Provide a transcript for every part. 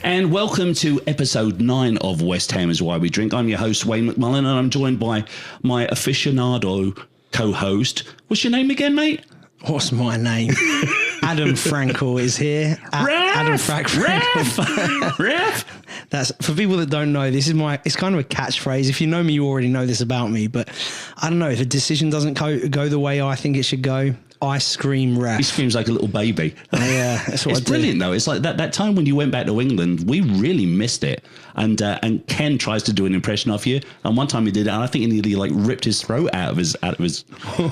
And welcome to episode 9 of West Ham is Why We Drink. I'm your host, Wayne McMullen, and I'm joined by my aficionado co-host. What's your name again, mate? What's my name? Adam Frankel is here. Adam Frankel. Ref. That's for people that don't know. This is it's kind of a catchphrase. If you know me, you already know this about me. But I don't know if a decision doesn't go the way I think it should go. I scream ref. He screams like a little baby. Yeah, that's what it's brilliant though. It's like that time when you went back to England, we really missed it. And Ken tries to do an impression of you. And one time he did it, and I think he nearly like ripped his throat out of his. Oh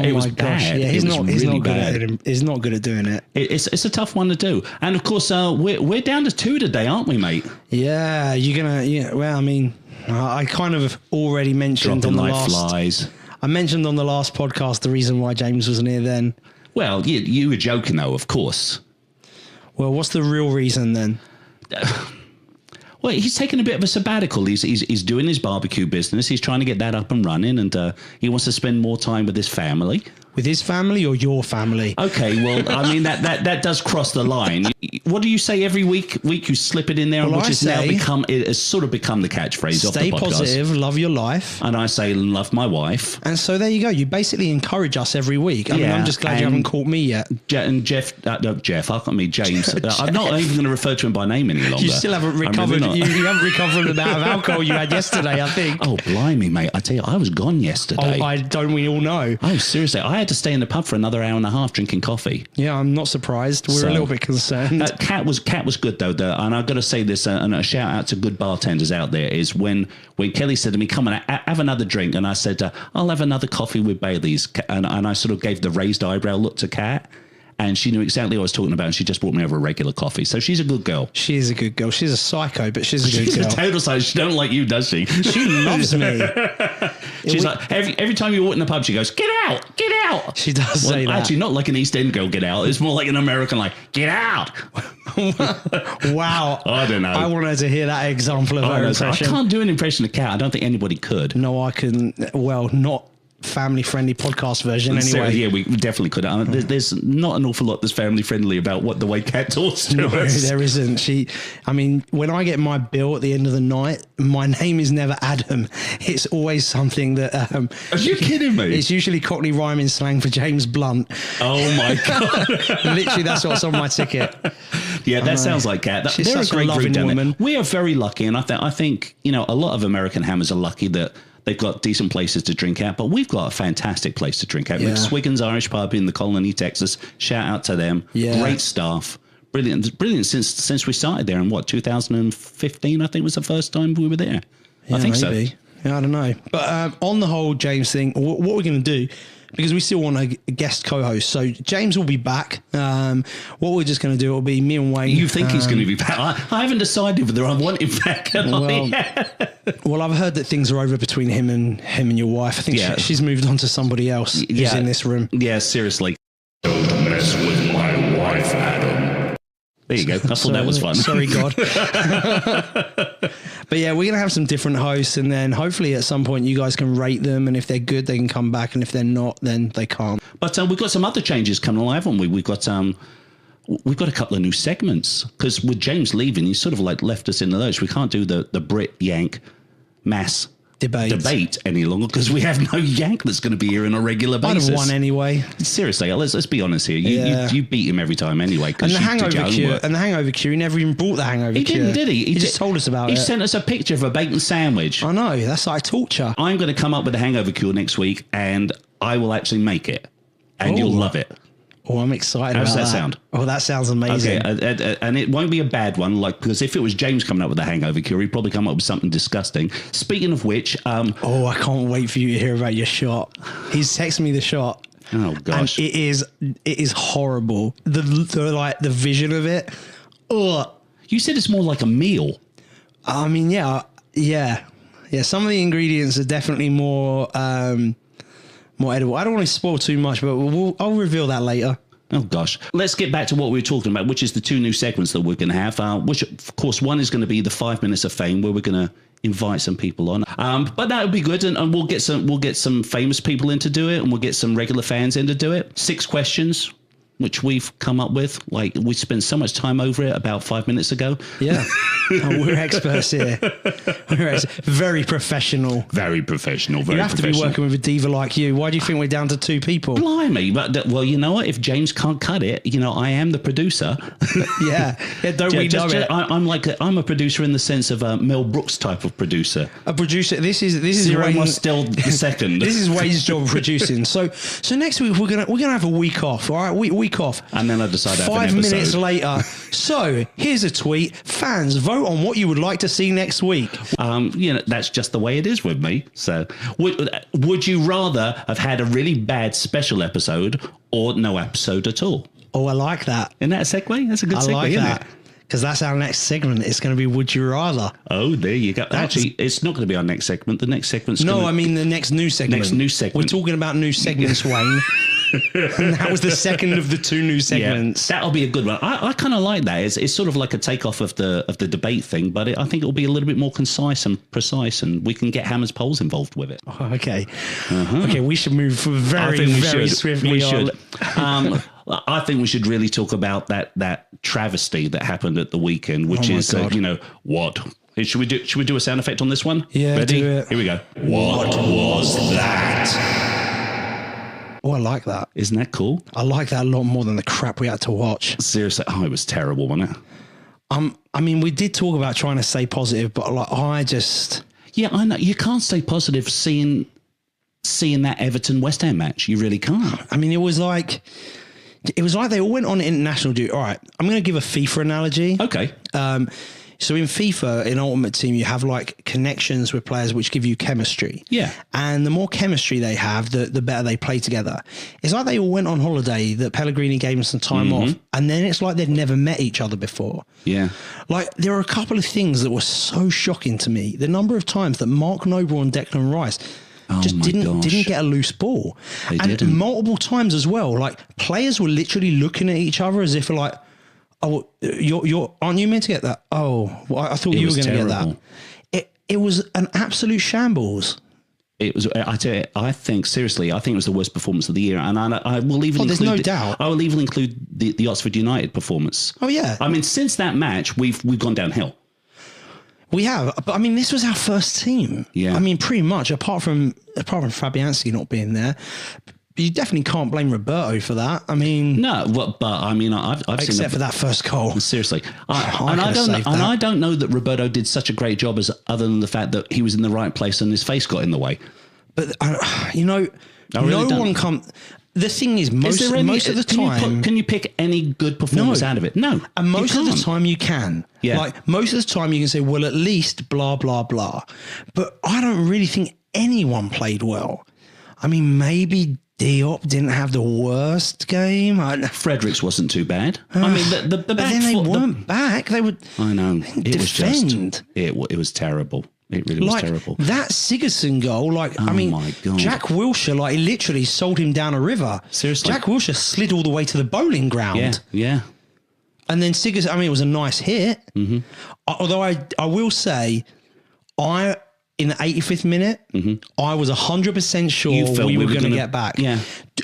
it was my gosh! bad. Yeah, he's not bad. He's not good at doing it. It's a tough one to do. And of course, we're down to 2 today, aren't we, mate? Yeah, you're gonna. Yeah, well, I mean, I kind of already mentioned Dropping on the like last. Flies. I mentioned on the last podcast the reason why James wasn't here then. Well, you were joking though, of course. Well, what's the real reason then? Well, he's taking a bit of a sabbatical. He's doing his barbecue business. He's trying to get that up and running, and he wants to spend more time with his family. With his family or your family? Okay, well, I mean that does cross the line. What do you say every week you slip it in there, well, which has now become the catchphrase of the podcast. Stay positive, love your life. And I say love my wife. And so there you go. You basically encourage us every week. I mean, I'm just glad you haven't caught me yet. And Jeff, I can't mean James. I'm not even going to refer to him by name any longer. You still haven't recovered. You haven't recovered from the amount of alcohol you had yesterday, I think. Oh, blimey, mate. I tell you, I was gone yesterday. Oh, don't we all know? Oh, seriously. I had to stay in the pub for another hour and a half drinking coffee. Yeah, I'm not surprised. We're a little bit concerned. Cat was good though, and I've got to say this, and a shout out to good bartenders out there, is when Kelly said to me, come on, have another drink, and I said, I'll have another coffee with Bailey's, and I sort of gave the raised eyebrow look to Kat. And she knew exactly what I was talking about, and she just brought me over a regular coffee. So she's a good girl. She is a good girl. She's a psycho, but she's a good girl. She's a total psycho. She don't like you, does she? She loves me. She's like, every time you walk in the pub, she goes, get out, get out. She does say that. Actually, not like an East End girl, get out. It's more like an American, like, get out. Wow. I don't know. I wanted to hear that example of her impression. I can't do an impression of Cat. I don't think anybody could. No, I couldn't. Well, not family-friendly podcast version anyway. Yeah, we definitely could. There's not an awful lot that's family-friendly about the way Kat talks to us. No, there isn't. I mean, when I get my bill at the end of the night, my name is never Adam. It's always something that... Are you kidding me? It's usually Cockney rhyming slang for James Blunt. Oh, my God. Literally, that's what's on my ticket. Yeah, that sounds like Kat. She's such a great loving woman. We are very lucky, and I think a lot of American hammers are lucky that they've got decent places to drink at, but we've got a fantastic place to drink at. Yeah. McSwiggan's Irish Pub in the Colony, Texas. Shout out to them. Yeah. Great staff. Brilliant since we started there in 2015, I think was the first time we were there. Yeah, I think maybe. So. Yeah, I don't know. But on the whole James thing, what we're going to do, because we still want a guest co-host. So James will be back. What we're just going to do will be me and Wayne. You think he's going to be back? I haven't decided whether I want him back or not. Well, I've heard that things are over between him and your wife. I think she's moved on to somebody else who's in this room. Yeah, seriously. Don't mess with my wife, Adam. There you go. I thought that was fun. Sorry, God. But yeah, we're going to have some different hosts, and then hopefully at some point you guys can rate them, and if they're good, they can come back, and if they're not, then they can't. But we've got some other changes coming along, haven't we? We've got a couple of new segments, because with James leaving, he's sort of like left us in the lurch. We can't do the Brit-Yank mass debate any longer because we have no Yank that's going to be here on a regular basis. I'd have won anyway. Seriously, let's be honest here. You beat him every time anyway. And the hangover cure, he never even brought the hangover cure. He didn't, did he? He just told us about it. He sent us a picture of a bacon sandwich. I know, that's like torture. I'm going to come up with a hangover cure next week, and I will actually make it, and you'll love it. Oh, I'm excited. How does that sound? Oh, that sounds amazing. Okay, and it won't be a bad one, because if it was James coming up with a hangover cure, he'd probably come up with something disgusting. Speaking of which, oh, I can't wait for you to hear about your shot. He's texted me the shot. Oh gosh, and it is horrible. The vision of it. Ugh. You said it's more like a meal. I mean, yeah. Some of the ingredients are definitely more edible. I don't want to spoil too much, but I'll reveal that later. Oh, gosh. Let's get back to what we were talking about, which is the 2 new segments that we're going to have, which, of course, one is going to be the 5 minutes of fame, where we're going to invite some people on. But that would be good, and we'll get some famous people in to do it, and we'll get some regular fans in to do it. 6 questions. which we've come up with. Like, we spent so much time over it about 5 minutes ago. Yeah. We're experts here. Very professional. Very professional. Very You have to be working with a diva like you. Why do you think we're down to 2 people? Blimey. But, well, you know what? If James can't cut it, I am the producer. Yeah. Don't we know it? I'm a producer in the sense of a Mel Brooks type of producer. A producer. This is Zero Wayne's, was still the second. This is Wayne's job of producing. So next week we're gonna have a week off. All right, week off. And then I decided 5 minutes later. So here's a tweet. Fans, vote on what you would like to see next week. That's just the way it is with me. So would you rather have had a really bad special episode or no episode at all? Oh, I like that. Isn't that a segue? That's a good segue, I like isn't that. it? Because that's our next segment. It's going to be Would You Rather. Oh, there you go. Actually, it's not going to be our next segment. The next segment's I mean the next new segment. Next new segment. We're talking about new segments, Wayne. And that was the second of the 2 new segments. Yeah, that'll be a good one. I kind of like that. It's sort of like a takeoff of the debate thing, but I think it'll be a little bit more concise and precise, and we can get Hammers Polls involved with it. Oh, okay. Okay, we should move very swiftly We on. should. I think we should really talk about that travesty that happened at the weekend, which is, what? Should we do a sound effect on this one? Yeah, ready? do it. Here we go. What was that? Oh, I like that. Isn't that cool? I like that a lot more than the crap we had to watch. Seriously, it was terrible, wasn't it? I mean, we did talk about trying to stay positive, but I know you can't stay positive seeing that Everton West Ham match. You really can't. I mean, it was like they all went on international duty. All right, I'm going to give a FIFA analogy. Okay. So in FIFA, in Ultimate Team, you have like connections with players which give you chemistry. Yeah. And the more chemistry they have, the better they play together. It's like they all went on holiday, that Pellegrini gave them some time off, and then it's like they've never met each other before. Yeah. Like, there are a couple of things that were so shocking to me. The number of times that Mark Noble and Declan Rice didn't get a loose ball. They and didn't. multiple times as well, like players were literally looking at each other as if like, oh, aren't you meant to get that? Oh, well, I thought you were going to get that. It was an absolute shambles. It was. I tell you, I think it was the worst performance of the year, and I will even. There's no doubt. I will even include the Oxford United performance. Oh yeah. I mean, since that match, we've gone downhill. We have, but I mean, this was our first team. Yeah. I mean, pretty much, apart from Fabianski not being there. You definitely can't blame Roberto for that. I mean, no, but I mean, I've seen except for that first goal. Seriously, I don't know that Roberto did such a great job as other than the fact that he was in the right place and his face got in the way. But no one come. The thing is, most of the time, can you pick any good performance out of it? No, and most of the time you can. Yeah, like most of the time you can say, well, at least blah blah blah. But I don't really think anyone played well. I mean, maybe Diop didn't have the worst game. Fredericks wasn't too bad. I mean, the but then they weren't back. They would. I know. It defend. It was terrible. It really was terrible. That Sigurdsson goal, my God. Jack Wilshere, literally sold him down a river. Seriously. Jack Wilshere slid all the way to the bowling ground. Yeah. And then Sigurdsson, it was a nice hit. Mm-hmm. Although I will say, in the 85th minute, I was 100% sure we were going to get back. Yeah.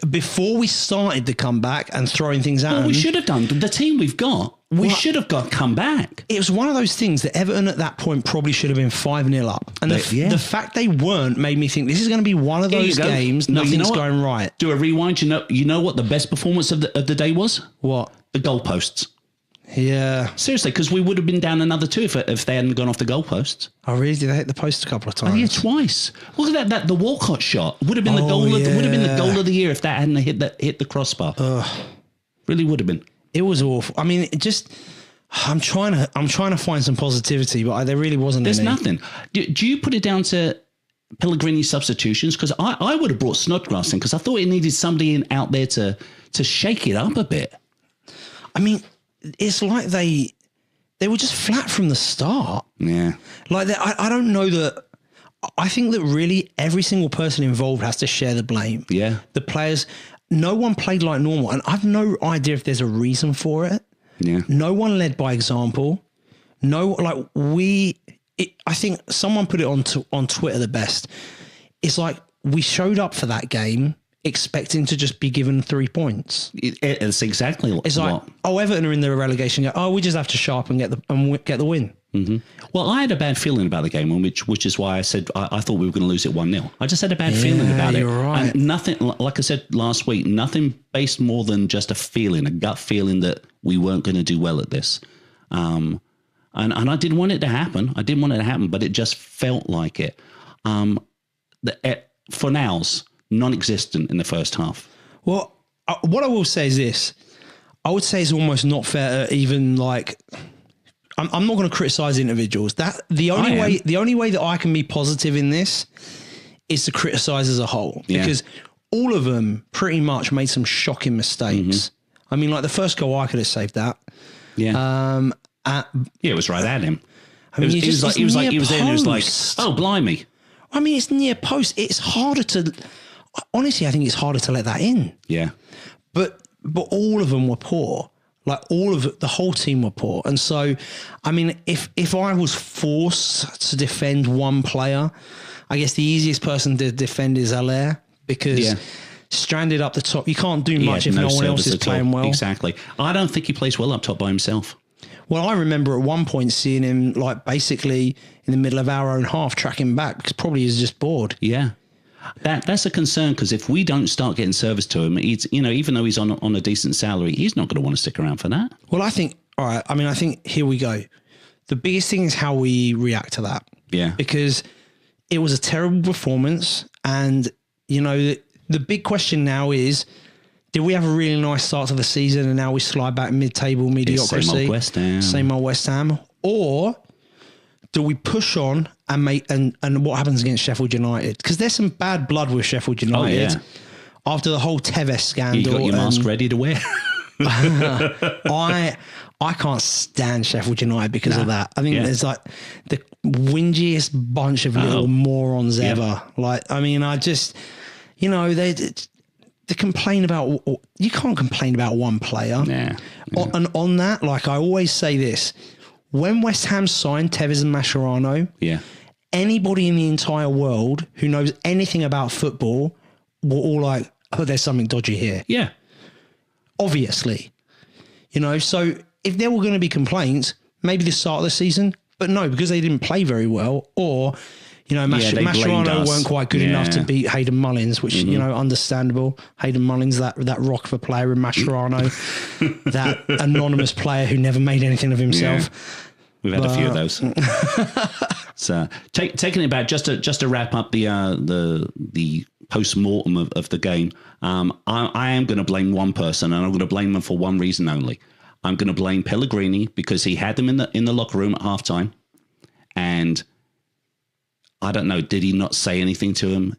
Before we started to come back and throwing things at them. We should have done. The team we've got, we should have come back. It was one of those things that Everton at that point probably should have been 5-0 up. And the fact they weren't made me think this is going to be one of those games, nothing's going right. Do a rewind. You know what the best performance of the day was? What? The goalposts. Yeah. Seriously, because we would have been down another 2 if they hadn't gone off the goalposts. Oh, really? Did they hit the post a couple of times? Oh, yeah, twice. Look at that. The Walcott shot would have been the goal. Would have been the goal of the year if that hadn't hit the crossbar. Really would have been. It was awful. I mean, I'm trying to find some positivity, but there really wasn't. There's any. nothing. Do you put it down to Pellegrini's substitutions? Because I would have brought Snodgrass in because I thought it needed somebody out there to shake it up a bit. I mean, it's like they were just flat from the start. Yeah. Like I don't know that. I think that really every single person involved has to share the blame. Yeah. The players, no one played like normal, and I've no idea if there's a reason for it. Yeah. No one led by example. I think someone put it on Twitter the best. It's like we showed up for that game expecting to just be given 3 points. It's exactly what. It's like, Everton are in the relegation. We just have to sharpen get the win. Mm-hmm. Well, I had a bad feeling about the game, which is why I said I thought we were going to lose it 1-0. I just had a bad feeling about it. You're right. And nothing, like I said last week, nothing based more than just a feeling, a gut feeling that we weren't going to do well at this. And I didn't want it to happen. But it just felt like it. For now's non-existent in the first half. Well, what I will say is this. I would say it's almost not fair to even like... I'm not going to criticize individuals. The only way that I can be positive in this is to criticize as a whole, because all of them pretty much made some shocking mistakes. Mm-hmm. I mean, like the first goal, I could have saved that. Yeah. It was right at him. I mean, he was there and he was like, oh, blimey. I mean, it's near post. It's harder to, honestly, I think it's harder to let that in. Yeah. But all of them were poor. Like the whole team were poor. And so, I mean, if I was forced to defend one player, I guess the easiest person to defend is Allaire, because stranded up the top, you can't do much if no one else is playing well. Exactly. I don't think he plays well up top by himself. Well, I remember at one point seeing him like basically in the middle of our own half tracking back, because probably he's just bored. Yeah. That's a concern, because if we don't start getting service to him, he's, even though he's on a decent salary, he's not going to want to stick around for that. Well, I think here we go. The biggest thing is how we react to that. Yeah. Because it was a terrible performance. And, the big question now is, did we have a really nice start to the season and now we slide back mid-table mediocrity? Same old West Ham. Same old West Ham. Or do we push on and make and what happens against Sheffield United? Because there's some bad blood with Sheffield United. Oh, yeah. After the whole Tevez scandal. You got your mask ready to wear? I can't stand Sheffield United because of that. I think there's like the whingiest bunch of little morons ever. Like, I mean, I just, they complain about, you can't complain about one player. Yeah. And on that, like I always say this, when West Ham signed Tevez and Mascherano, anybody in the entire world who knows anything about football were all like, oh, there's something dodgy here. Yeah. Obviously. So if there were going to be complaints, maybe the start of the season, but no, because they didn't play very well, or, Mascherano weren't quite good enough to beat Hayden Mullins, which, understandable. Hayden Mullins, that rock of a player, in Mascherano, that anonymous player who never made anything of himself. Yeah. We've had a few of those. So taking it back, just to wrap up the post-mortem of the game, I am going to blame one person, and I'm going to blame them for one reason only. I'm going to blame Pellegrini, because he had them in the locker room at halftime, and I don't know, did he not say anything to him?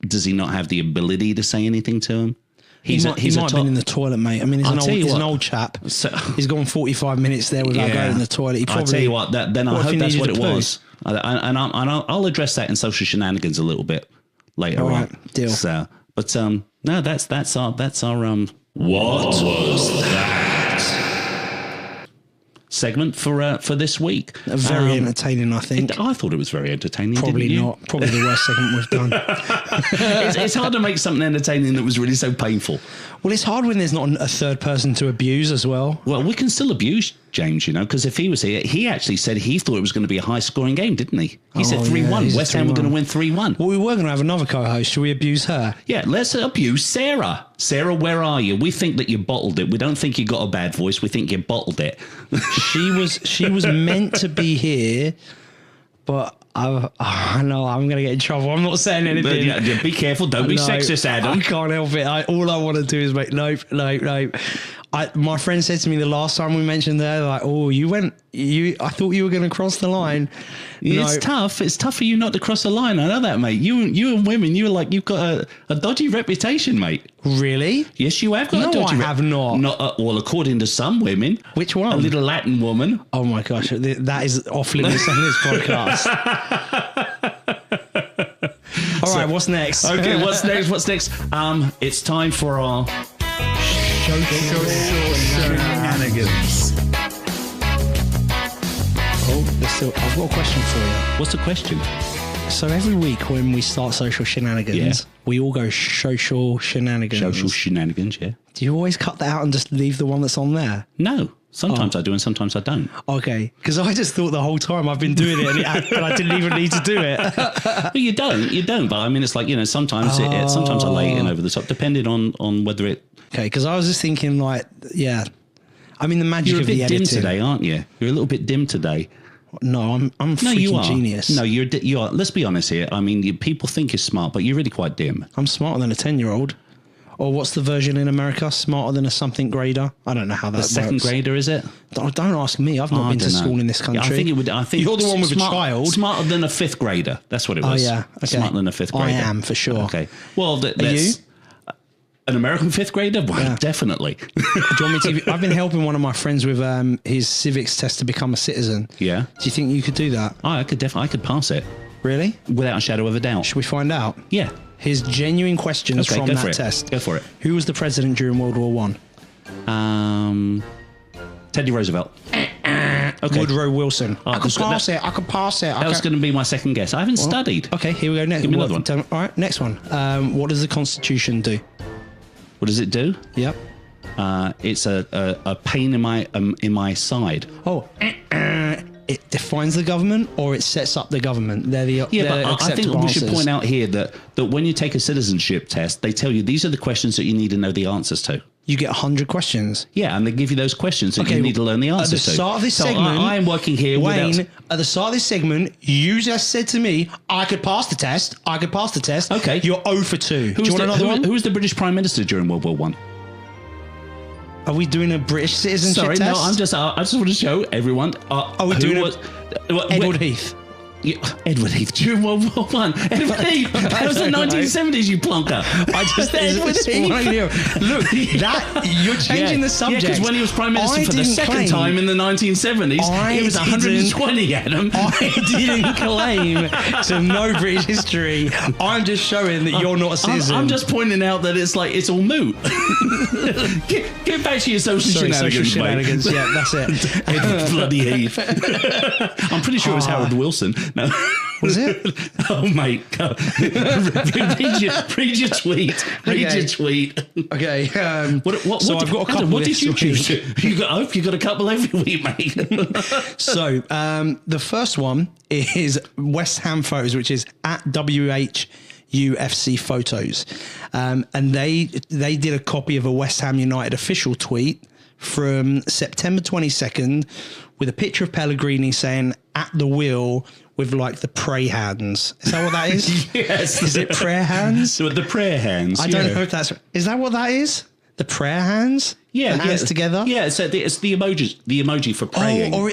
Does he not have the ability to say anything to him? He might have been in the toilet, mate. I mean, he's an old chap. So, he's gone 45 minutes there without going in the toilet. I'll tell you what, then I hope that's what it was. And I'll address that in social shenanigans a little bit later on. Deal. So, but no, that's our what was that segment for this week. Very entertaining, I think. I thought it was very entertaining. Probably not. Probably the worst segment we've done. It's hard to make something entertaining that was really so painful. Well, it's hard when there's not a third person to abuse as well. Well, we can still abuse James, because if he was here, he actually said he thought it was going to be a high-scoring game, didn't he? He said 3-1. West Ham were going to win 3-1. Well, we were going to have another co-host. Should we abuse her? Yeah, let's abuse Sarah. Sarah, where are you? We think that you bottled it. We don't think you got a bad voice. We think you bottled it. She was meant to be here, but I know I'm going to get in trouble. I'm not saying anything. But, be careful. Don't be sexist, Adam. I can't help it. All I want to do is make nope. My friend said to me the last time we mentioned her, like, oh, I thought you were going to cross the line. It's tough. It's tough for you not to cross the line. I know that, mate. You and women, you've got a dodgy reputation, mate. Really? Yes, you have got a dodgy reputation. No, I have not. Well, according to some women. Which one? A little Latin woman. Oh, my gosh. That is off limits on this podcast. All right, what's next? Okay, what's next? It's time for our shenanigans. Oh, I've got a question for you. What's the question? So every week when we start social shenanigans, we all go social shenanigans. Social shenanigans, yeah. Do you always cut that out and just leave the one that's on there? No. Sometimes I do and sometimes I don't. Okay. Because I just thought the whole time I've been doing it and I didn't even need to do it. Well, you don't. But I mean, it's like, sometimes sometimes I lay in over the top, depending on whether it... Okay, because I was just thinking like, yeah. I mean, the magic of the editing. You're a bit dim today, aren't you? You're a little bit dim today. No, I'm freaking genius. No, you are. Let's be honest here. I mean, people think you're smart, but you're really quite dim. I'm smarter than a 10-year-old. Or what's the version in America? Smarter than a something grader? I don't know how that works. Second grader, is it? Don't ask me. I've not been to school in this country. Yeah, I think it would. I think you're the one with a child. Smarter than a fifth grader. That's what it was. Oh yeah, okay. Smarter than a fifth grader. I am for sure. Okay. Well, are you? An American fifth grader? Well, yeah. Definitely. Do you want me to? I've been helping one of my friends with his civics test to become a citizen. Yeah. Do you think you could do that? I could definitely. I could pass it. Really? Without a shadow of a doubt. Should we find out? Yeah. His genuine questions from that test. Go for it. Who was the president during World War I? Teddy Roosevelt. Okay. Woodrow Wilson. I could pass it. That was going to be my second guess. I haven't studied. Okay, here we go. Next. Give me another one. All right, next one. What does the Constitution do? What does it do? Yep. It's a pain in my side. Oh. It defines the government or it sets up the government. They're the but I think we answers. should point out here that when you take a citizenship test, they tell you these are the questions that you need to know the answers to. You get 100 questions. Yeah, and they give you those questions that you need to learn the answers to. At the start of this segment, I am working here. Wayne, at the start of this segment, you just said to me, I could pass the test. Okay. You're 0 for 2. Do you want another one? Who was the British Prime Minister during World War I? Are we doing a British citizenship test? No, I just want to show everyone. Are we doing Edward Heath? Yeah, Edward Heath during World War I. Edward Heath. That was the 1970s, you plonker. I just Edward Heath. Look, that you're changing the subject. Yeah, because when he was Prime Minister for the second time in the 1970s, he was 120, Adam. I didn't claim to know British history. I'm just showing that you're not a citizen. I'm just pointing out that it's all moot. Get back to your social shenanigans, mate. Yeah, that's it. Edward bloody Heath. I'm pretty sure it was Harold Wilson. No. Was it? Oh, mate. Read your tweet. Read your tweet. Okay. So I've got a couple. What did you choose? I hope you got a couple every week, mate. So the first one is West Ham photos, which is at WHUFC photos. And they did a copy of a West Ham United official tweet from September 22nd with a picture of Pellegrini saying at the wheel with like the pray hands. Is that what that is? Yes. Is it prayer hands? So the prayer hands. I don't know if that's... Is that what that is? The prayer hands? Yeah. The hands together? Yeah, it's the emoji for praying. Or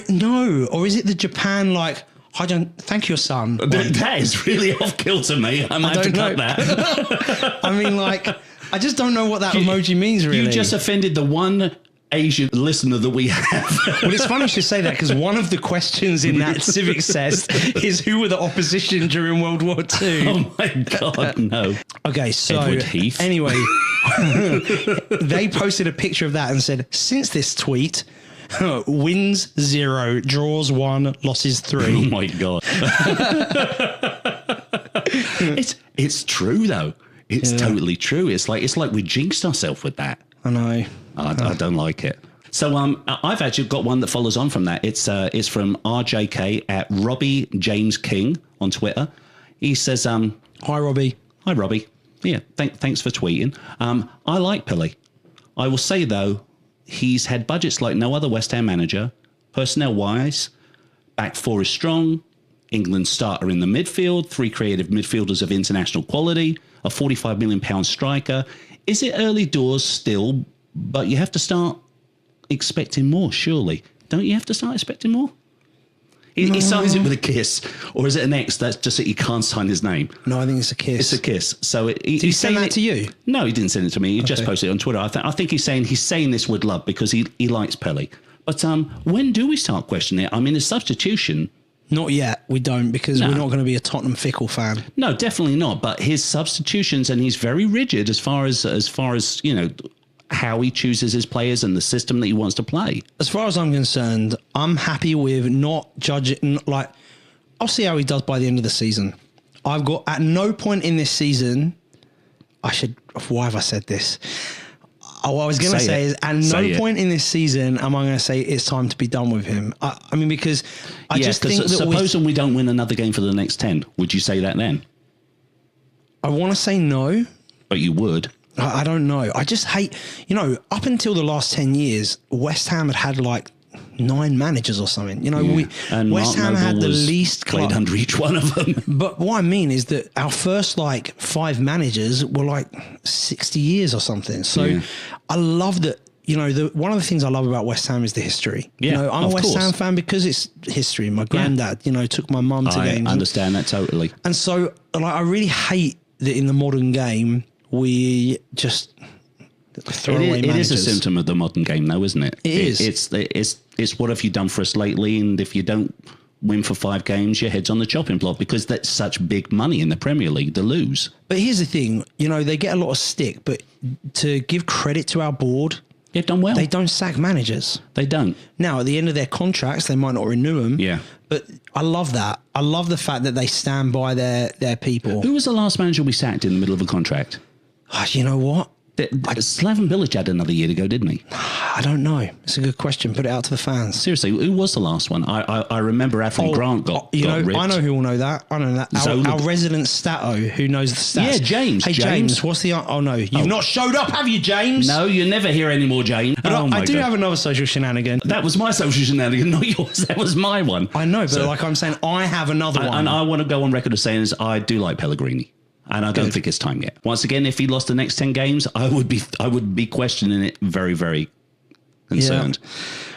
is it the Japan like... Thank you, son. That is really off kilter, mate. I might have to cut that. I mean, like, I just don't know what that emoji means, really. You just offended the one Asian listener that we have. Well, it's funny you should say that because one of the questions in that civics test is who were the opposition during World War II. Oh my God, no. Okay, so Edward Heath. Anyway, they posted a picture of that and said, since this tweet, wins 0, draws 1, losses 3. Oh my God. It's true though. It's totally true. It's like we jinxed ourselves with that. I know. I don't like it. So I've actually got one that follows on from that. It's from RJK at Robbie James King on Twitter. He says, "Hi Robbie. Hi Robbie. Yeah, thanks for tweeting. I like Pelly. I will say though, he's had budgets like no other West Ham manager. Personnel wise, back four is strong. England's starter in the midfield, 3 creative midfielders of international quality, a £45 million striker. Is it early doors still? But you have to start expecting more, surely. Don't you have to start expecting more? He signs it with a kiss. Or is it an X that's just that you can't sign his name? No, I think it's a kiss. It's a kiss. So Did he send that to you? No, he didn't send it to me. He just posted it on Twitter. I think he's saying this with love because he likes Pelly. But when do we start questioning it? I mean, his substitution... Not yet. We don't because we're not going to be a Tottenham Fickle fan. No, definitely not. But his substitutions, and he's very rigid as far as you know, how he chooses his players and the system that he wants to play. As far as I'm concerned, I'm happy with not judging. Like, I'll see how he does by the end of the season. I've got at no point in this season. Why have I said this? What I was going to say is at no point in this season am I going to say it's time to be done with him. I mean, because I just think that supposing we don't win another game for the next 10, would you say that then? I want to say no. But you would. I don't know. I just hate, up until the last 10 years, West Ham had like 9 managers or something. West Ham had the least played under each one of them. But what I mean is that our first 5 managers were like 60 years or something. So I love that. One of the things I love about West Ham is the history. Yeah, I'm a West Ham fan because it's history. My granddad, took my mum to games. I understand that totally. And so I really hate that in the modern game we just throw away managers. It is a symptom of the modern game, though, isn't it? It is. It's what have you done for us lately? And if you don't win for 5 games, your head's on the chopping block because that's such big money in the Premier League to lose. But here's the thing, they get a lot of stick, but to give credit to our board, they've done well. They don't sack managers. They don't. Now, at the end of their contracts, they might not renew them. Yeah. But I love that. I love the fact that they stand by their people. Who was the last manager we sacked in the middle of a contract? You know what? Slaven Bilic had another year to go, didn't he? I don't know. It's a good question. Put it out to the fans. Seriously, who was the last one? I remember Avram Grant got ripped. I know who will know that. I know that. Our resident stato who knows the stats. Yeah, James. Hey, James, what's the... Oh, no. You've not showed up, have you, James? No, you never hear any more, James. But I do have another social shenanigan. That was my social shenanigan, not yours. That was my one. I know, but I'm saying I have another one. And I want to go on record as saying is I do like Pellegrini. And I don't think it's time yet. Once again, if he lost the next 10 games, I would be questioning it very, very concerned. Yeah.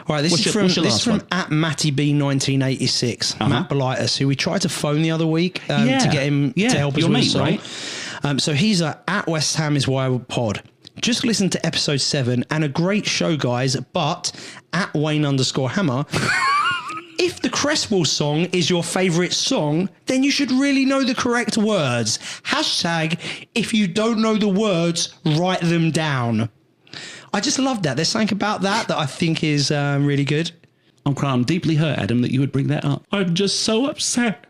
All right, this is from at Matty B 1986, Matt Belitis, who we tried to phone the other week to get him to help us with the song. Right? So he's at West Ham is why pod. Just listen to episode 7 and a great show, guys. But at Wayne_Hammer. If the Cresswell song is your favourite song, then you should really know the correct words. Hashtag, if you don't know the words, write them down. I just love that. There's something about that I think is really good. I'm deeply hurt, Adam, that you would bring that up. I'm just so upset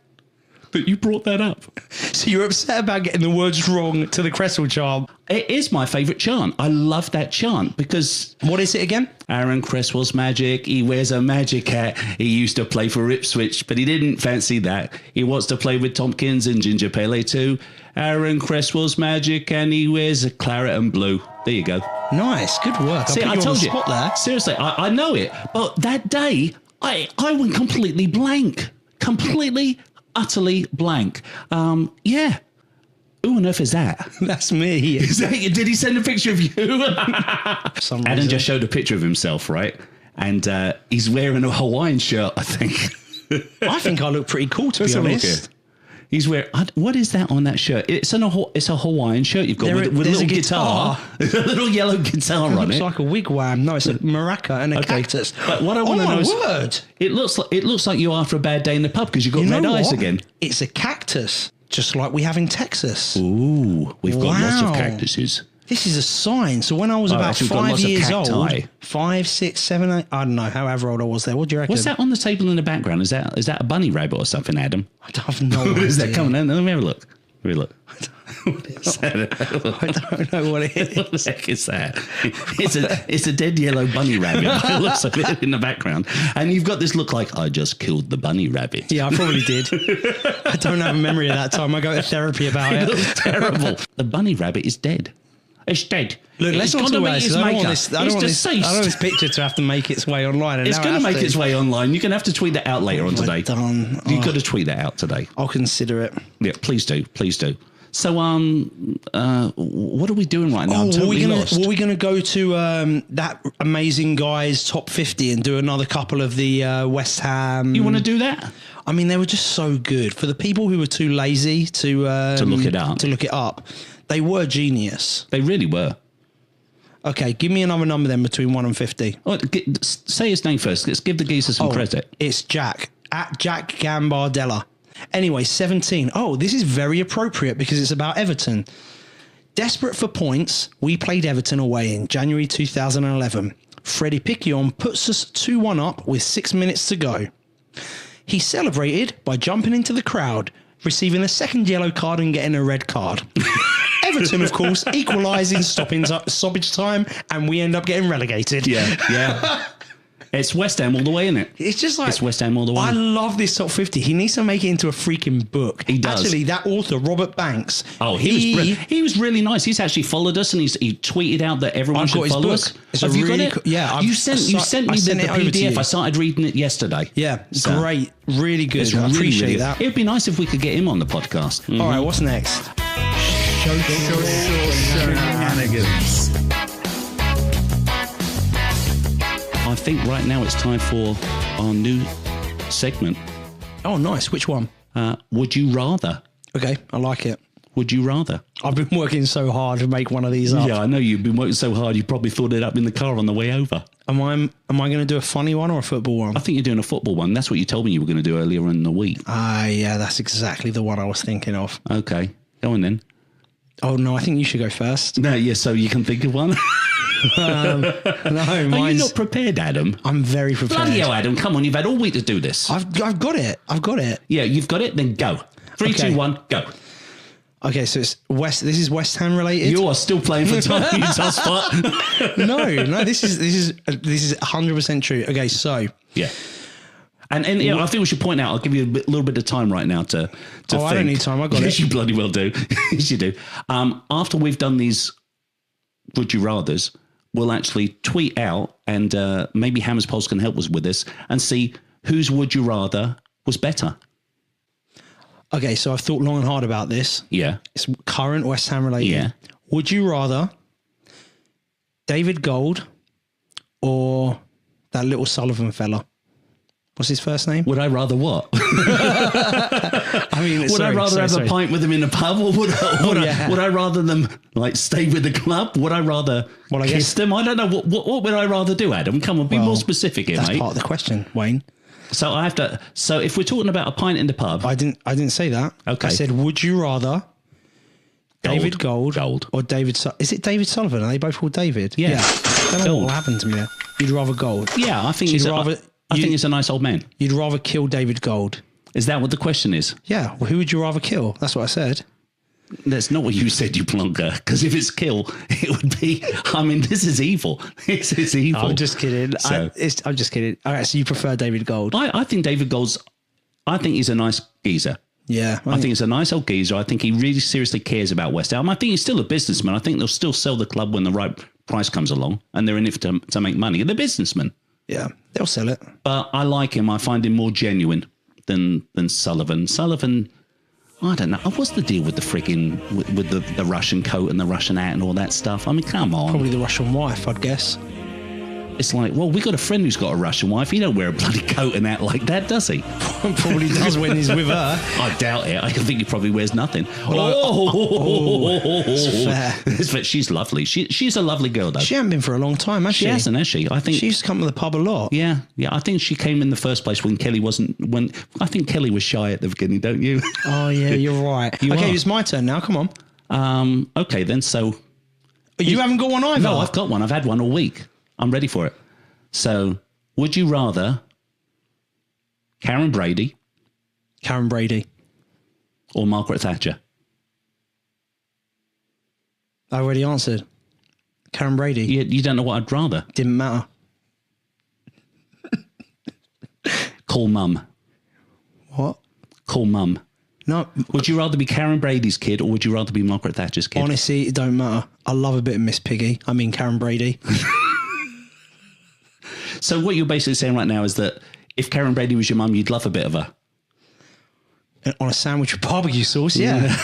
that you brought that up. So you're upset about getting the words wrong to the Cresswell chant? It is my favourite chant. I love that chant because... What is it again? Aaron Cresswell's magic. He wears a magic hat. He used to play for Ipswich, but he didn't fancy that. He wants to play with Tompkins and Ginger Pele too. Aaron Cresswell's magic and he wears a claret and blue. There you go. Nice. Good work. See, I told you. Spot there. Seriously, I know it. But that day, I went completely blank. Utterly blank. Yeah. Who on earth is that? That's me. Is that you? Did he send a picture of you? Adam just showed a picture of himself, right? And he's wearing a Hawaiian shirt, I think. I think I look pretty cool, to be honest. He's wearing... What is that on that shirt? It's a Hawaiian shirt you've got with a little guitar. A little yellow guitar on it. It looks like a wigwam. No, it's a maraca and a cactus. But what I want to know is... It looks like you're after a bad day in the pub because you've got red eyes again. It's a cactus, just like we have in Texas. Ooh, we've got lots of cactuses. This is a sign. So when I was about 5 years old, 5, 6, 7, 8, I don't know, however old I was there. What do you reckon? What's that on the table in the background? Is that a bunny rabbit or something, Adam? I don't have no idea. What is that coming in? Let me have a look. What is that? I don't know what it is. What the heck is that? It's a dead yellow bunny rabbit. It looks like it in the background. And you've got this look like, I just killed the bunny rabbit. Yeah, I probably did. I don't have a memory of that time. I go to therapy about it. It looks terrible. The bunny rabbit is dead. It's dead. Look, let's not talk about this. I don't want this picture to have to make its way online. It's going to make its way online. You're going to have to tweet that out later on today. You've got to tweet that out today. I'll consider it. Yeah, please do. Please do. So, what are we doing right now? I'm totally lost. Were we going to go to that amazing guy's top 50 and do another couple of the West Ham? You want to do that? I mean, they were just so good. For the people who were too lazy to look it up, they were genius. They really were. Okay, give me another number then between 1 and 50. Oh, say his name first. Let's give the geezer some credit. It's Jack, at Jack Gambardella. Anyway, 17. Oh, this is very appropriate because it's about Everton. Desperate for points, we played Everton away in January 2011. Freddie Picquion puts us 2-1 up with 6 minutes to go. He celebrated by jumping into the crowd, receiving a second yellow card and getting a red card. Everton, of course, equalising stoppage time, and we end up getting relegated. Yeah. It's West Ham all the way, isn't it? It's just like... It's West Ham all the way. I love this top 50. He needs to make it into a freaking book. He does. Actually, that author, Robert Banks... Oh, he was really nice. He's actually followed us, and he tweeted out that everyone should follow us. Have you got it? Yeah. You sent me the PDF. I started reading it yesterday. Yeah, great. Really good. I appreciate that. It would be nice if we could get him on the podcast. Mm-hmm. All right, what's next? Shenanigans. I think right now it's time for our new segment. Oh, nice. Which one? Would you rather? Okay, I like it. Would you rather? I've been working so hard to make one of these up. Yeah, I know you've been working so hard. You probably thought it up in the car on the way over. Am I going to do a funny one or a football one? I think you're doing a football one. That's what you told me you were going to do earlier in the week. Yeah, that's exactly the one I was thinking of. Okay, go on then. Oh, no, I think you should go first. No, yeah, so you can think of one. No, Are you not prepared, Adam? I'm very prepared. Bloody hell, Adam, come on, you've had all week to do this. I've got it. Yeah, you've got it, then go. 3, 2, 1, go. Okay, so it's this is West Ham related. You are still playing for Tommy Spot. No, this is 100% true. Okay, so yeah. And I think we should point out, I'll give you a little bit of time right now to think. I don't need time, I got it. Yes, you bloody well do. Yes, you do. After we've done these Would You Rathers, we'll actually tweet out, and maybe Hammers Pulse can help us with this, and see whose Would You Rather was better. Okay, so I've thought long and hard about this. Yeah. It's current West Ham related. Yeah. Would you rather David Gold or that little Sullivan fella? What's his first name? Would I rather what? I mean, would I rather have a pint with them in a pub, or would I rather them like stay with the club? Would I rather kiss them? I don't know. What would I rather do, Adam? Come on, be more specific here, that's mate. That's part of the question, Wayne. So I have to. So if we're talking about a pint in the pub, I didn't say that. Okay. I said, would you rather David Gold or David? Is it David Sullivan? Are they both called David? Yeah. I don't know what happened to me there. You'd rather Gold? Yeah, I think I think he's a nice old man. You'd rather kill David Gold? Is that what the question is? Yeah. Well, who would you rather kill? That's what I said. That's not what you said, you plonker. Because if it's kill, it would be. I mean, this is evil. This is evil. I'm just kidding. So, I'm just kidding. All right. So you prefer David Gold? I think David Gold's. I think he's a nice geezer. Yeah. I think he's a nice old geezer. I think he really seriously cares about West Ham. I think he's still a businessman. I think they'll still sell the club when the right price comes along, and they're in it to make money. They're businessmen. Yeah, they'll sell it. But I like him. I find him more genuine than Sullivan. Sullivan, I don't know. What's the deal with the freaking with the Russian coat and the Russian hat and all that stuff? I mean, come on. Probably the Russian wife, I'd guess. It's like, well, we got a friend who's got a Russian wife. He don't wear a bloody coat and hat like that, does he? Probably does when he's with her. I doubt it. I think he probably wears nothing. It's fair. She's lovely. She's a lovely girl, though. She hasn't been for a long time, has she? She hasn't, has she? I think she used to come to the pub a lot. Yeah. I think she came in the first place when Kelly wasn't. When I think Kelly was shy at the beginning, don't you? Oh yeah, you're right. Okay, it's my turn now. Come on. Okay then. So you haven't got one either. No, I've got one. I've had one all week. I'm ready for it. So, would you rather Karen Brady or Margaret Thatcher? I already answered. Karen Brady. You don't know what I'd rather. Didn't matter. Call mum. What? Call mum. No. Would you rather be Karen Brady's kid or would you rather be Margaret Thatcher's kid? Honestly, it don't matter. I love a bit of Miss Piggy. I mean Karen Brady. So what you're basically saying right now is that if Karen Brady was your mum, you'd love a bit of her. On a sandwich with barbecue sauce, yeah.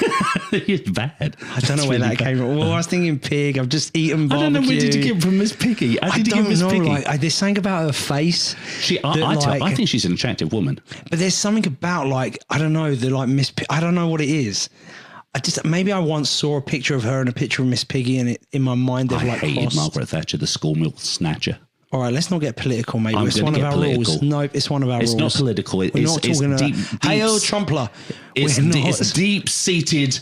It's bad. I don't know where that came from. Well, I was thinking pig. I've just eaten barbecue. I don't know, where did you get from Miss Piggy? I don't know. Like, there's something about her face. I think she's an attractive woman. But there's something about, like, I don't know, the like Miss Piggy. I don't know what it is. Maybe I once saw a picture of her and a picture of Miss Piggy, and in my mind they've like hated Margaret Thatcher, the school milk snatcher. All right, let's not get political, mate. It's one of our rules. No, it's one of our rules. It's not political. We're not talking about hail Trumpler. It's deep-seated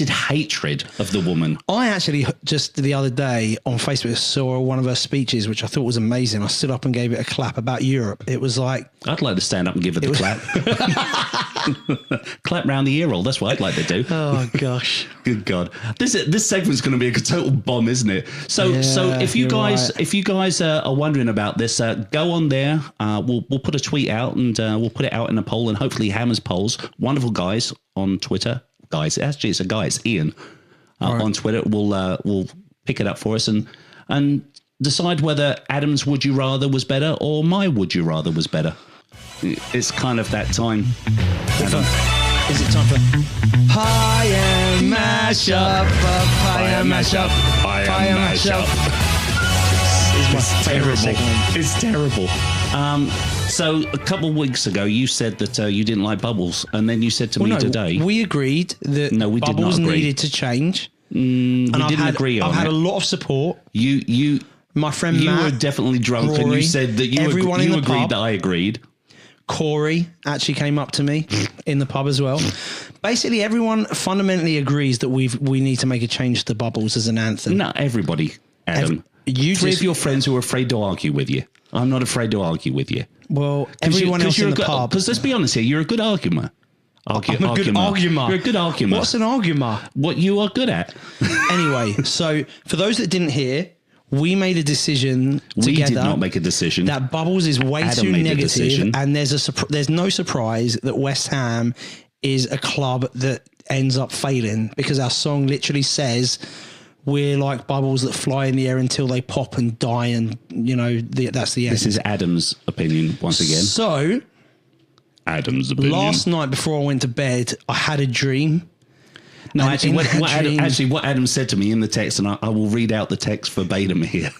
hatred of the woman. I actually just the other day on Facebook saw one of her speeches, which I thought was amazing. I stood up and gave it a clap about Europe. It was like... I'd like to stand up and give it the clap. Clap round the ear roll. That's what I'd like to do. Oh gosh. Good God. This segment's going to be a total bomb, isn't it? So if you guys are wondering about this, go on there. We'll put a tweet out and we'll put it out in a poll, and hopefully Hammer's polls, wonderful guys on Twitter. Guys, actually it's a guy, it's Ian on Twitter. We'll pick it up for us and decide whether Adam's Would You Rather was better or my Would You Rather was better. It's kind of that time. Adam. Is it time for Pie and Mashup? Pie and Mashup. Pie and Mashup. It's my favourite segment. It's terrible. So a couple of weeks ago, you said that you didn't like Bubbles, and then you said to me today... We agreed that we did Bubbles not agree. needed to change. We didn't agree on it. I've had a lot of support. My friend Matt, you were definitely drunk, Rory, and you said that you agreed that I agreed. Corey actually came up to me in the pub as well. Basically, everyone fundamentally agrees that we need to make a change to Bubbles as an anthem. Not everybody, Adam. Three of your friends who are afraid to argue with you. I'm not afraid to argue with you. Well, everyone else in the pub. Because let's be honest here, you're a good arguer. I'm a good arguer. You're a good arguer. What's an arguer? What you are good at. Anyway, so for those that didn't hear, we made a decision together. We did not make a decision. That Bubbles is way too negative, and there's no surprise that West Ham is a club that ends up failing, because our song literally says we're like bubbles that fly in the air until they pop and die, and that's the end. This is Adam's opinion once again. So, Adam's opinion. Last night before I went to bed, I had a dream. No, actually, what Adam said to me in the text, and I will read out the text verbatim here.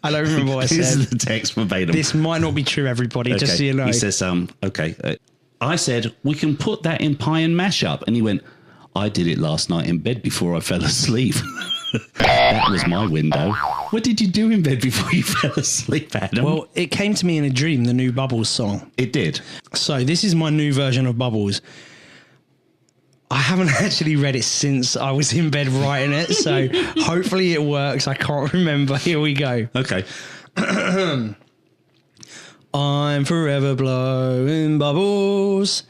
I don't remember what I said. This is the text verbatim. This might not be true, everybody, just so you know. He says, okay. I said, we can put that in Pie and Mashup. And he went, I did it last night in bed before I fell asleep. That was my window. What did you do in bed before you fell asleep, Adam? Well, it came to me in a dream, the new Bubbles song. It did. So this is my new version of Bubbles. I haven't actually read it since I was in bed writing it, so hopefully it works. I can't remember. Here we go. Okay. I'm forever blowing bubbles,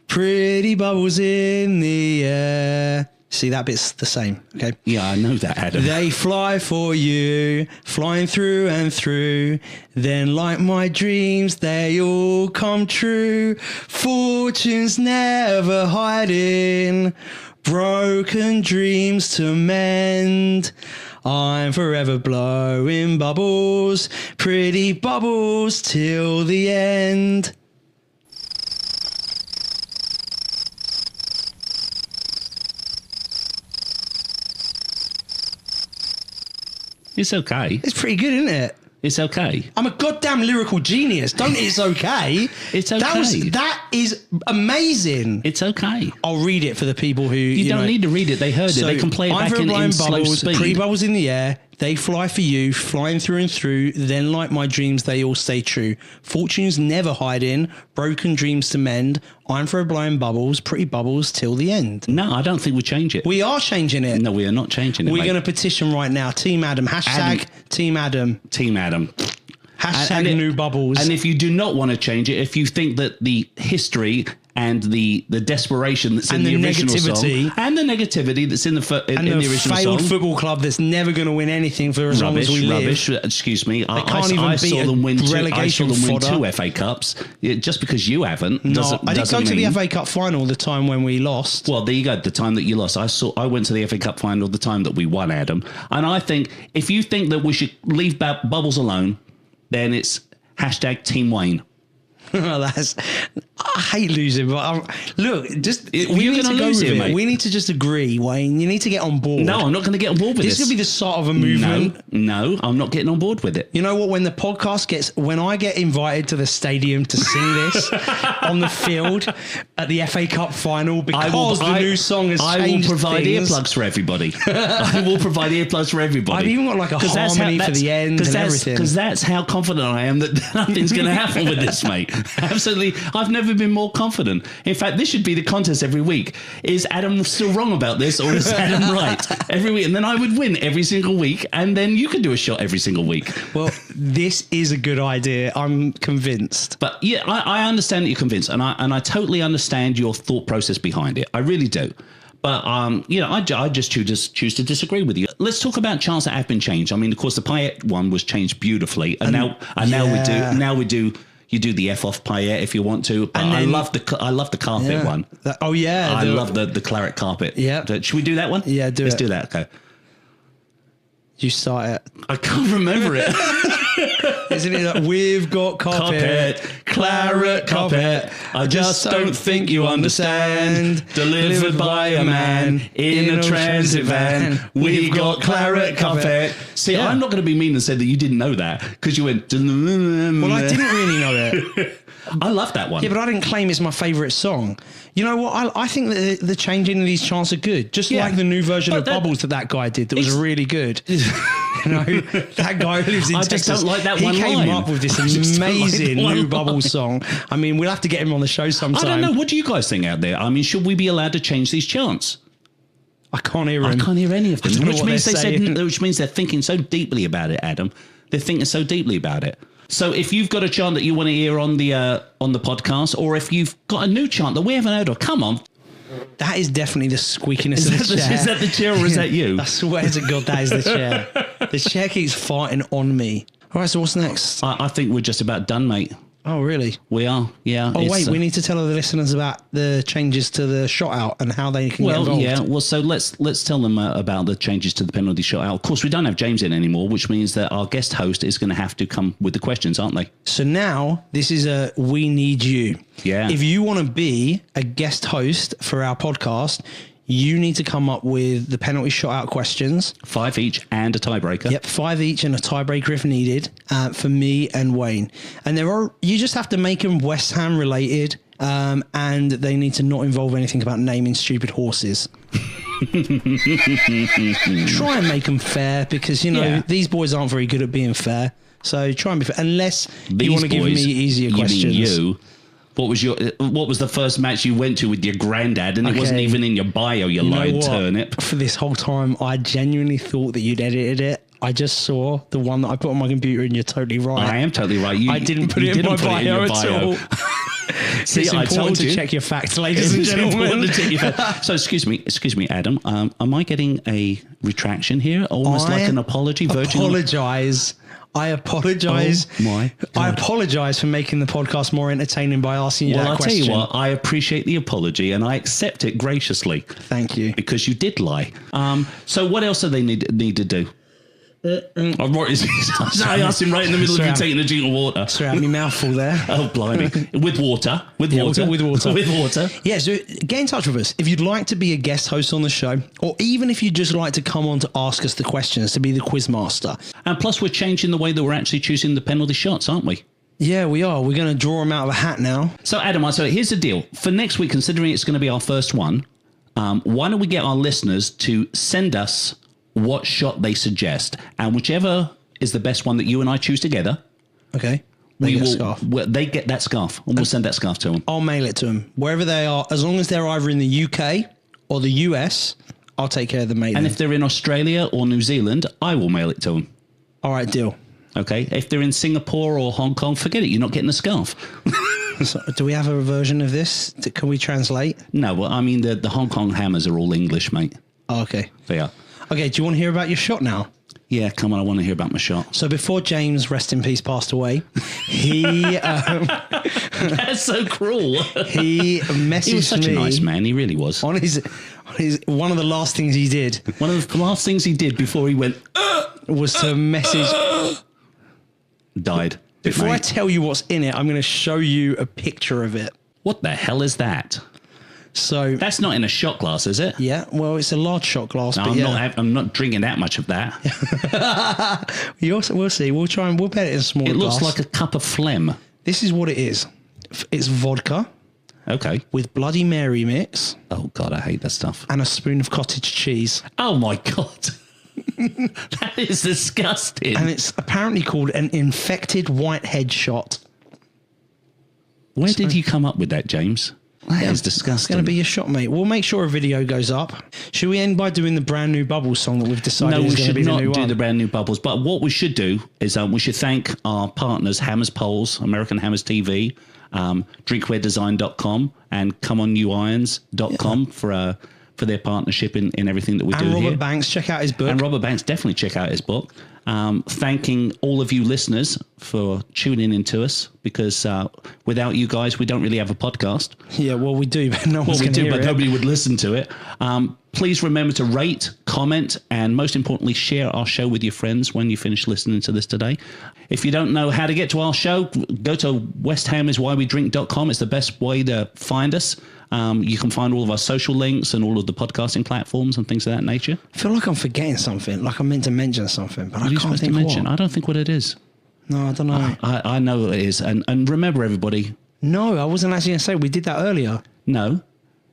pretty bubbles in the air. See, that bit's the same, okay? Yeah, I know that, Adam. They fly for you, flying through and through. Then, like my dreams, they all come true. Fortune's never hiding, broken dreams to mend. I'm forever blowing bubbles, pretty bubbles till the end. It's okay. It's pretty good, isn't it? It's okay. I'm a goddamn lyrical genius. Don't it's okay. It's okay. That is amazing. It's okay. I'll read it for the people who... You don't need to read it. They heard it. They can play it back in slow speed. Pretty bubbles in the air. They fly for you, flying through and through. Then, like my dreams, they all stay true. Fortune's never hiding, broken dreams to mend. I'm for blowing bubbles, pretty bubbles till the end. No, I don't think we change it. We are changing it. No, we are not changing it. We're going to petition right now. Team Adam. Hashtag Team Adam. Team Adam. Hashtag new bubbles. And if you do not want to change it, if you think that the history and the desperation that's in the original song and the negativity that's in the original song, failed football club that's never going to win anything for as long as we live. Rubbish. Excuse me. I saw them win two FA Cups. Just because you haven't, I didn't go to the FA Cup final the time when we lost. Well, there you go. The time that you lost, I went to the FA Cup final the time that we won, Adam. And I think if you think that we should leave Bubbles alone, then it's hashtag Team Wayne. I hate losing, but we need to go with it. We need to just agree, Wayne. You need to get on board. No, I'm not going to get on board with this. This could be the start of a movement. No, I'm not getting on board with it. You know what? When I get invited to the stadium to sing this on the field at the FA Cup final, because the new song has changed, I will provide earplugs for everybody. I will provide earplugs for everybody. I've even got like a harmony for the end and everything. Because that's how confident I am that nothing's going to happen with this, mate. Absolutely. I've never been more confident. In fact, this should be the contest every week. Is Adam still wrong about this, or is Adam right? Every week. And then I would win every single week, and then you could do a shot every single week. Well, this is a good idea. I'm convinced. But yeah, I understand that you're convinced, and I totally understand your thought process behind it. I really do. But, I just choose to disagree with you. Let's talk about charts that have been changed. I mean, of course, the paillette one was changed beautifully. And now we do you do the F-off paillette if you want to. But I love the carpet one. I love the claret carpet. Yeah. Should we do that one? Yeah, Let's do that. Okay. You start it. I can't remember it. Isn't it like, we've got carpet, claret carpet. I just don't think you understand. Delivered by a man in a transit van. We got claret carpet. See, I'm not going to be mean and say that you didn't know that because you went. Well, I didn't really know it. I love that one. Yeah, but I didn't claim it's my favourite song. You know what? I think that the changing of these charts are good. Just like the new version of Bubbles that guy did that was really good. You know, that guy who lives in Texas. I just don't like that one line. He came up with this amazing new Bubbles song. I mean, we'll have to get him on the show sometime. I don't know. What do you guys think out there? I mean, should we be allowed to change these charts? I can't hear him. I can't hear any of them. Which means they're thinking so deeply about it, Adam. They're thinking so deeply about it. So if you've got a chant that you want to hear on the podcast, or if you've got a new chant that we haven't heard of, come on. That is definitely the squeakiness of the chair. Is that the chair or is that you? I swear to God, that is the chair. The chair keeps farting on me. All right, so what's next? I think we're just about done, mate. Oh, really? We are, yeah. Oh, wait, we need to tell the listeners about the changes to the shot out and how they can get involved. Yeah, well, so let's tell them about the changes to the penalty shot out. Of course, we don't have James in anymore, which means that our guest host is going to have to come with the questions, aren't they? So now this is a we need you. Yeah. If you want to be a guest host for our podcast, you need to come up with the penalty shot out questions. 5 each and a tiebreaker. Yep, 5 each and a tiebreaker if needed for me and Wayne. And you just have to make them West Ham related, and they need to not involve anything about naming stupid horses. Try and make them fair because, these boys aren't very good at being fair. So try and be fair. Unless you want to give me easier questions. You. What was the first match you went to with your granddad, and it wasn't even in your bio, you lying turnip? For this whole time, I genuinely thought that you'd edited it. I just saw the one that I put on my computer, and you're totally right. I am totally right. I didn't put it in my bio at all. See, it's important to check your facts, ladies and gentlemen. So, excuse me, Adam. Am I getting a retraction here? Almost like an apology. I apologise. Oh my God. I apologise for making the podcast more entertaining by asking you that question. Well, I'll tell you what, I appreciate the apology and I accept it graciously. Thank you. Because you did lie. So what else do they need to do? I asked him right in the middle of you taking a drink of water. Sorry, I had my mouth full there. Oh, blimey. With water. Yeah, so get in touch with us. If you'd like to be a guest host on the show, or even if you'd just like to come on to ask us the questions, to be the quiz master. And plus, we're changing the way that we're actually choosing the penalty shots, aren't we? Yeah, we are. We're going to draw them out of a hat now. So, Adam, here's the deal. For next week, considering it's going to be our first one, why don't we get our listeners to send us what shot they suggest, and whichever is the best one that you and I choose together, okay, they get that scarf, and we'll send that scarf to them. I'll mail it to them wherever they are, as long as they're either in the UK or the US. I'll take care of the mailing. And if they're in Australia or New Zealand, I will mail it to them. All right, deal. Okay. If they're in Singapore or Hong Kong, forget it. You're not getting a scarf. So, do we have a version of this? Can we translate? No. Well, I mean, the Hong Kong hammers are all English, mate. Oh, okay. They are. Okay, do you want to hear about your shot now? Yeah, come on, I want to hear about my shot. So before James, rest in peace, passed away, he... That's so cruel. He messaged me... He was such a nice man, he really was. On his one of the last things he did... One of the last things he did before he went... was to message... Died. Before I tell you what's in it, I'm going to show you a picture of it. What the hell is that? So that's not in a shot glass, is it? Yeah, well, it's a large shot glass. No, but I'm not drinking that much of that. We'll see. We'll bet it in a small glass. It looks like a cup of phlegm. This is what it is. It's vodka. Okay. With Bloody Mary mix. Oh, God, I hate that stuff. And a spoon of cottage cheese. Oh, my God. That is disgusting. And it's apparently called an infected whitehead shot. Where did you come up with that, James? That is disgusting. It's going to be your shot, mate. We'll make sure a video goes up. Should we end by doing the brand new Bubbles song that we've decided is going to be the new one? No, we should not do the brand new Bubbles. But what we should do is we should thank our partners, Hammers Poles, American Hammers TV, drinkwaredesign.com, and comeonnewirons.com for their partnership in everything that we do here. And Robert Banks, check out his book. And Robert Banks, definitely check out his book. Thanking all of you listeners for tuning in to us, because without you guys, we don't really have a podcast. Yeah, well, we do, but no one's going to hear it. Nobody would listen to it. Please remember to rate, comment, and most importantly, share our show with your friends when you finish listening to this today. If you don't know how to get to our show, go to westhamiswhywedrink.com. It's the best way to find us. You can find all of our social links and all of the podcasting platforms and things of that nature. I feel like I'm forgetting something, like I meant to mention something, but I can't think what. I don't think what it is. No, I don't know. I know what it is. And remember, everybody. No, I wasn't actually going to say. We did that earlier. No.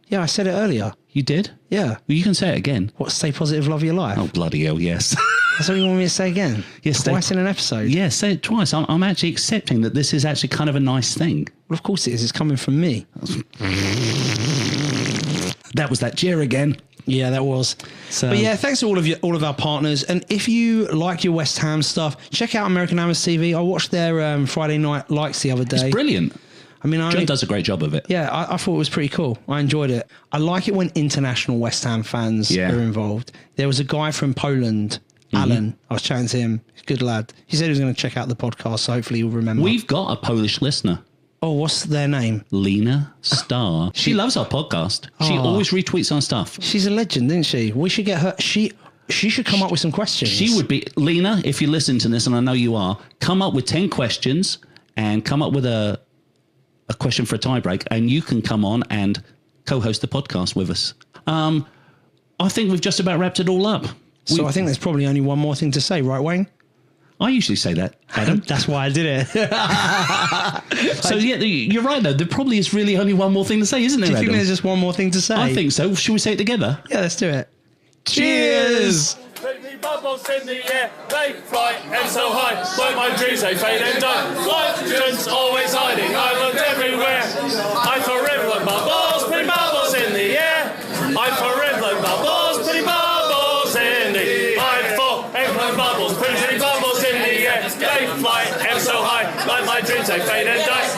Yeah, I said it earlier. You did? Yeah. Well, you can say it again. What, stay positive, love your life? Oh, bloody hell, yes. That's what you want me to say again? Yes. Twice in an episode? Yeah, say it twice. I'm actually accepting that this is actually kind of a nice thing. Well, of course it is. It's coming from me. That was that cheer again. Yeah, that was. So, but yeah, thanks to all of our partners. And if you like your West Ham stuff, check out American Hammers TV. I watched their Friday Night Lights the other day. It's brilliant. I mean, John does a great job of it. Yeah, I thought it was pretty cool. I enjoyed it. I like it when international West Ham fans are involved. There was a guy from Poland, Alan. I was chatting to him. He's a good lad. He said he was going to check out the podcast, so hopefully you'll remember. We've got a Polish listener. Oh, what's their name? Lena Starr. She loves our podcast. She always retweets our stuff. She's a legend, isn't she? We should get her. She should come up with some questions. She would be... Lena, if you listen to this, and I know you are, come up with 10 questions and come up with a question for a tiebreak, and you can come on and co-host the podcast with us. I think we've just about wrapped it all up. So I think there's probably only one more thing to say, right, Wayne? I usually say that, Adam. That's why I did it. So, yeah, you're right, though. There probably is really only one more thing to say, isn't there, Do you Adam? think there's just one more thing to say? I think so. Should we say it together? Yeah, let's do it. Cheers! Bubbles in the air, they fly and so high. Like my dreams, they fade and die. Legends always hiding, I looked everywhere. I forever like bubbles, putting bubbles in the air. I forever like bubbles, putting bubbles in the air. I forever bubbles, putting bubbles in the air. They fly and so high, like my dreams, they fade and die.